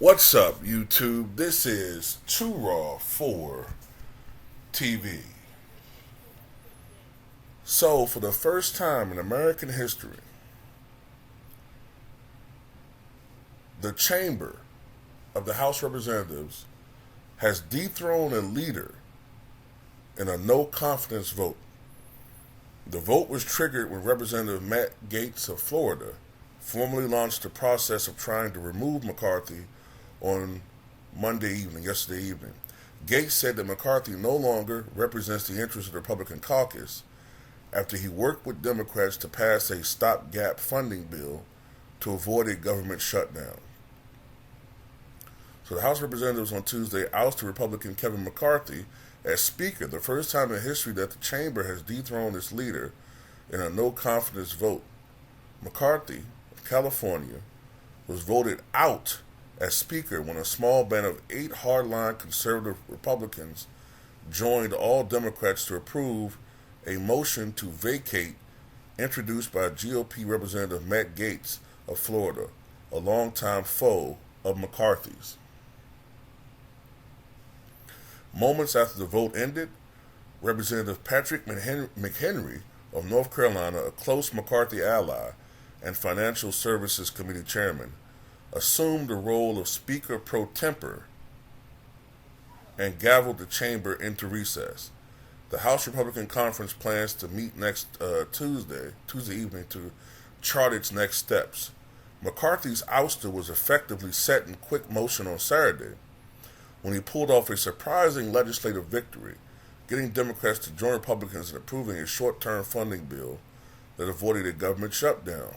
What's up, YouTube? This is Too Raw for TV. So, for the first time in American history, the chamber of the House of Representatives has dethroned a leader in a no confidence vote. The vote was triggered when Representative Matt Gaetz of Florida formally launched the process of trying to remove McCarthy on yesterday evening. Gaetz said that McCarthy no longer represents the interests of the Republican caucus after he worked with Democrats to pass a stopgap funding bill to avoid a government shutdown. So the House of Representatives on Tuesday ousted Republican Kevin McCarthy as Speaker, the first time in history that the chamber has dethroned its leader in a no-confidence vote. McCarthy of California was voted out as Speaker when a small band of 8 hardline conservative Republicans joined all Democrats to approve a motion to vacate introduced by GOP Representative Matt Gaetz of Florida, a longtime foe of McCarthy's. Moments after the vote ended, Representative Patrick McHenry of North Carolina, a close McCarthy ally and Financial Services Committee chairman, assumed the role of Speaker pro tempore and gavelled the chamber into recess. The House Republican Conference plans to meet next Tuesday evening to chart its next steps. McCarthy's ouster was effectively set in quick motion on Saturday when he pulled off a surprising legislative victory, getting Democrats to join Republicans in approving a short-term funding bill that avoided a government shutdown.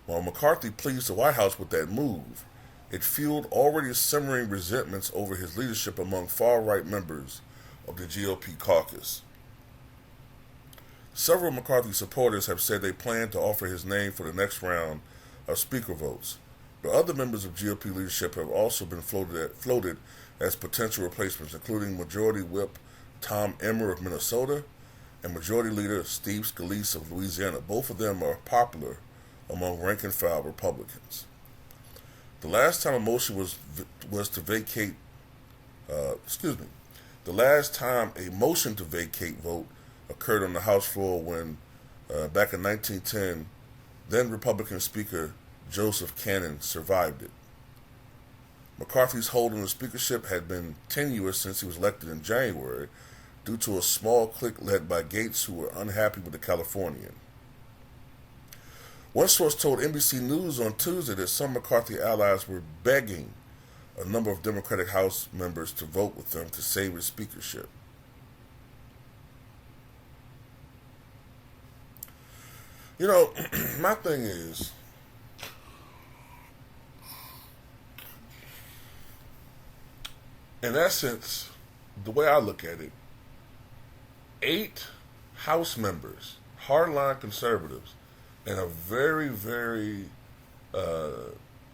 While McCarthy pleased the White House with that move, it fueled already simmering resentments over his leadership among far-right members of the GOP caucus. Several McCarthy supporters have said they plan to offer his name for the next round of Speaker votes, but other members of GOP leadership have also been floated as potential replacements, including Majority Whip Tom Emmer of Minnesota and Majority Leader Steve Scalise of Louisiana. Both of them are popular among rank-and-file Republicans. The last time a motion was to vacate, the last time a motion to vacate vote occurred on the House floor when, back in 1910, then Republican Speaker Joseph Cannon survived it. McCarthy's hold on the speakership had been tenuous since he was elected in January due to a small clique led by Gaetz who were unhappy with the Californian. One source told NBC News on Tuesday that some McCarthy allies were begging a number of Democratic House members to vote with them to save his speakership. You know, my thing is, in essence, the way I look at it, 8 House members, hardline conservatives, in a very, very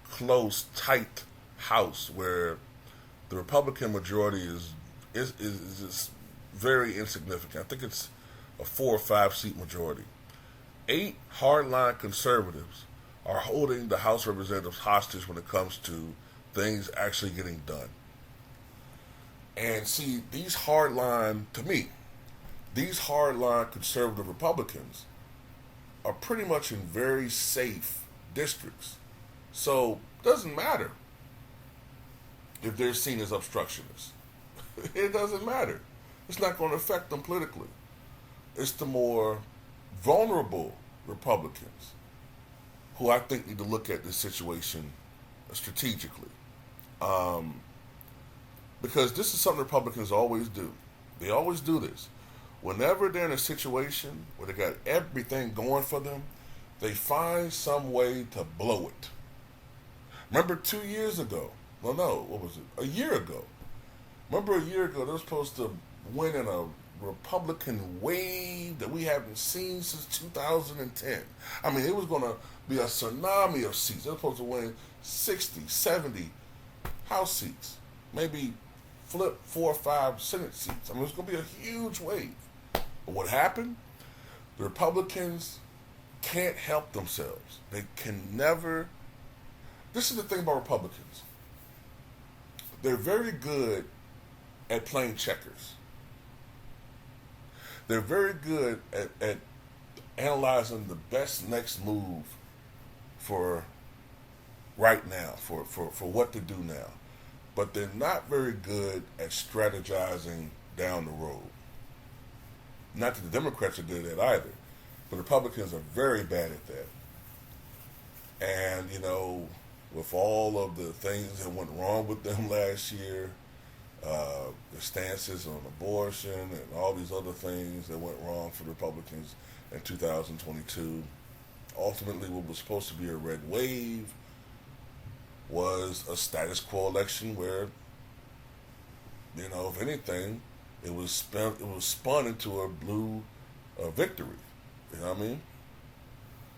close, tight House where the Republican majority is just very insignificant. I think it's a 4 or 5 seat majority. 8 hardline conservatives are holding the House of Representatives hostage when it comes to things actually getting done. And see, these hardline conservative Republicans are pretty much in very safe districts. So it doesn't matter if they're seen as obstructionists. It doesn't matter. It's not going to affect them politically. It's the more vulnerable Republicans who I think need to look at this situation strategically. Because this is something Republicans always do. They always do this. Whenever they're in a situation where they got everything going for them, they find some way to blow it. Remember 2 years ago? Well, no, what was it? A year ago. Remember a year ago, they were supposed to win in a Republican wave that we haven't seen since 2010. I mean, it was going to be a tsunami of seats. They were supposed to win 60, 70 House seats. Maybe flip 4 or 5 Senate seats. I mean, it's going to be a huge wave. But what happened? The Republicans can't help themselves. They can never. This is the thing about Republicans. they're very good at playing checkers. They're very good at analyzing the best next move for right now, for what to do now. But they're not very good at strategizing down the road. Not that the Democrats are good at that either, but Republicans are very bad at that. And, with all of the things that went wrong with them last year, the stances on abortion and all these other things that went wrong for the Republicans in 2022, ultimately what was supposed to be a red wave was a status quo election where, if anything, it was spun into a blue victory. You know what I mean?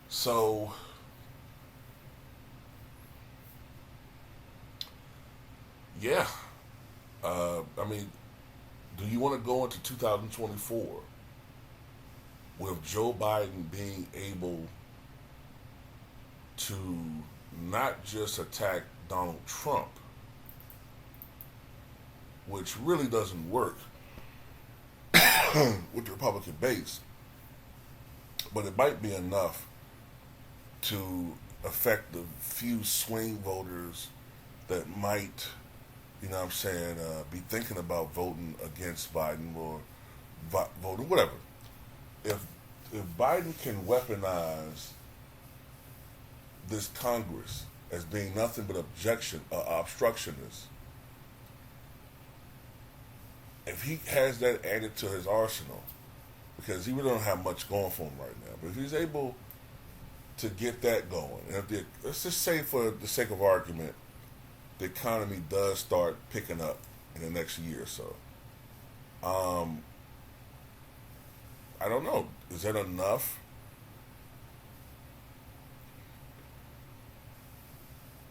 So, yeah. Do you want to go into 2024 with Joe Biden being able to not just attack Donald Trump, which really doesn't work with the Republican base, but it might be enough to affect the few swing voters that might, be thinking about voting against Biden or voting, whatever. If Biden can weaponize this Congress as being nothing but obstructionists, if he has that added to his arsenal, because he really don't have much going for him right now, but if he's able to get that going, and let's just say for the sake of argument, the economy does start picking up in the next year or so. I don't know. Is that enough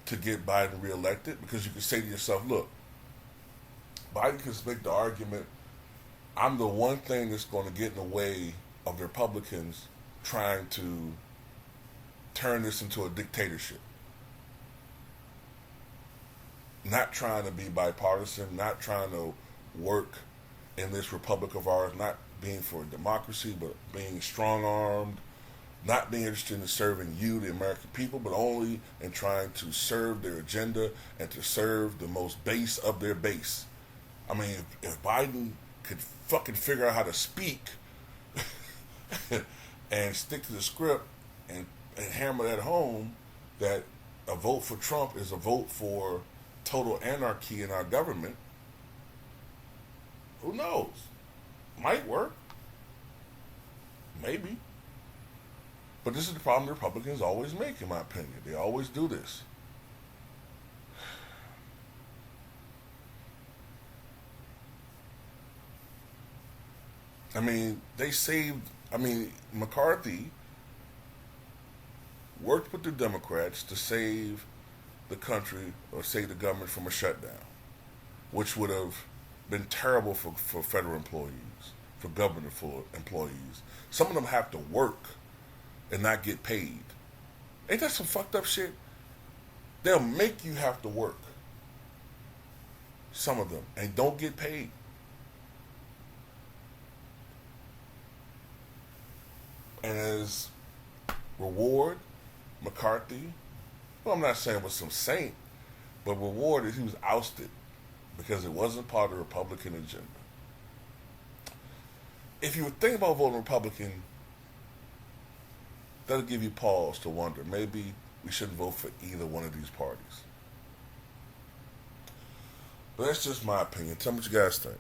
to get Biden reelected? Because you can say to yourself, look, Biden can make the argument, I'm the one thing that's going to get in the way of the Republicans trying to turn this into a dictatorship. Not trying to be bipartisan, not trying to work in this republic of ours, not being for democracy, but being strong-armed, not being interested in serving you, the American people, but only in trying to serve their agenda and to serve the most base of their base. I mean, if Biden could fucking figure out how to speak and stick to the script and hammer that home, that a vote for Trump is a vote for total anarchy in our government, who knows? Might work. Maybe. But this is the problem the Republicans always make, in my opinion. They always do this. McCarthy worked with the Democrats to save the country or save the government from a shutdown, which would have been terrible for federal employees, for government employees. Some of them have to work and not get paid. Ain't that some fucked up shit? They'll make you have to work, some of them, and don't get paid. And as reward, McCarthy, well, I'm not saying was some saint, but rewarded, he was ousted because it wasn't part of the Republican agenda. If you would think about voting Republican, that'll give you pause to wonder, maybe we shouldn't vote for either one of these parties. But that's just my opinion. Tell me what you guys think.